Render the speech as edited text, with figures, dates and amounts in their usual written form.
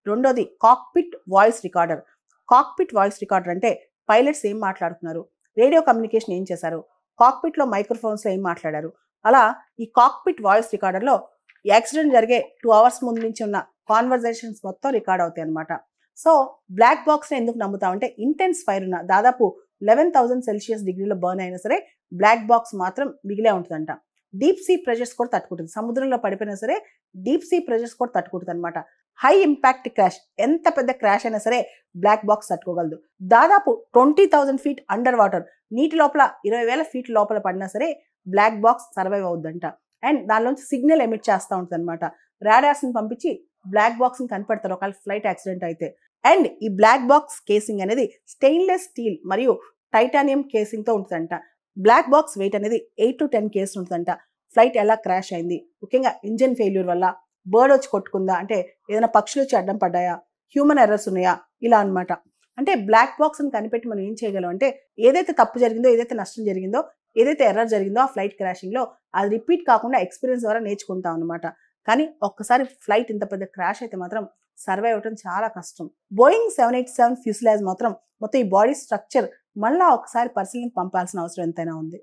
రెండోది cockpit voice recorder. Cockpit voice recorder అంటే pilots ఏం మాట్లాడుతున్నారు, రేడియో కమ్యూనికేషన్ ఏం చేశారు, కాక్పిట్లో మైక్రోఫోన్స్లో ఏం మాట్లాడారు, అలా ఈ కాక్పిట్ వాయిస్ రికార్డర్లో యాక్సిడెంట్ జరిగే 2 hours ముందు నుంచి ఉన్న కాన్వర్జేషన్స్ మొత్తం రికార్డ్ అవుతాయి అనమాట. సో బ్లాక్ బాక్స్ని ఎందుకు నమ్ముతామంటే ఇంటెన్స్ ఫైర్ ఉన్న దాదాపు 11,000 సెల్సియస్ డిగ్రీలో బర్న్ అయినా సరే బ్లాక్ బాక్స్ మాత్రం మిగిలే ఉంటుందంట. డీప్ సీ ప్రెషర్స్ కూడా తట్టుకుంటుంది. సముద్రంలో పడిపోయినా సరే డీప్ సీ ప్రెషర్స్ కూడా తట్టుకుంటుంది అనమాట. హై ఇంపాక్ట్ క్రాష్, ఎంత పెద్ద క్రాష్ అయినా సరే బ్లాక్ బాక్స్ తట్టుకోగలదు. దాదాపు 20,000 feet అండర్ వాటర్, నీటి లోపల 20,000 feet లోపల పడినా సరే బ్లాక్ బాక్స్ సర్వైవ్ అవుద్దంట. అండ్ దానిలోంచి సిగ్నల్ ఎమిట్ చేస్తూ ఉంటుంది అనమాట. రాడార్స్ని పంపించి బ్లాక్ బాక్స్ని కనిపెడతారు ఒకవేళ ఫ్లైట్ యాక్సిడెంట్ అయితే. అండ్ ఈ బ్లాక్ బాక్స్ కేసింగ్ అనేది స్టెయిన్లెస్ స్టీల్ మరియు టైటానియం కేసింగ్తో ఉంటుందంట. బ్లాక్ బాక్స్ వెయిట్ అనేది 8 to 10 kgs ఉంటుందంట. ఫ్లైట్ ఎలా క్రాష్ అయింది, ముఖ్యంగా ఇంజిన్ ఫెయిల్యూర్ వల్ల, బర్డ్ వచ్చి కొట్టుకుందా, అంటే ఏదైనా పక్షులు వచ్చి అడ్డం పడ్డాయా, హ్యూమన్ ఎర్రర్స్ ఉన్నాయా, ఇలా అనమాట. అంటే బ్లాక్ బాక్స్ని కనిపెట్టి మనం ఏం చేయగలం అంటే ఏదైతే తప్పు జరిగిందో, ఏదైతే నష్టం జరిగిందో, ఏదైతే ఎర్రర్ జరిగిందో ఆ ఫ్లైట్ క్రాషింగ్లో అది రిపీట్ కాకుండా ఎక్స్పీరియన్స్ ద్వారా నేర్చుకుంటాం అనమాట. కానీ ఒక్కసారి ఫ్లైట్ ఇంత పెద్ద క్రాష్ అయితే మాత్రం సర్వైవ్ అవడం చాలా కష్టం. బోయింగ్ 787 ఫ్యూసిలాజ్ మాత్రం మొత్తం ఈ బాడీ స్ట్రక్చర్ మళ్ళీ ఒకసారి పరిశీలనకు పంపాల్సిన అవసరం ఎంతైనా ఉంది.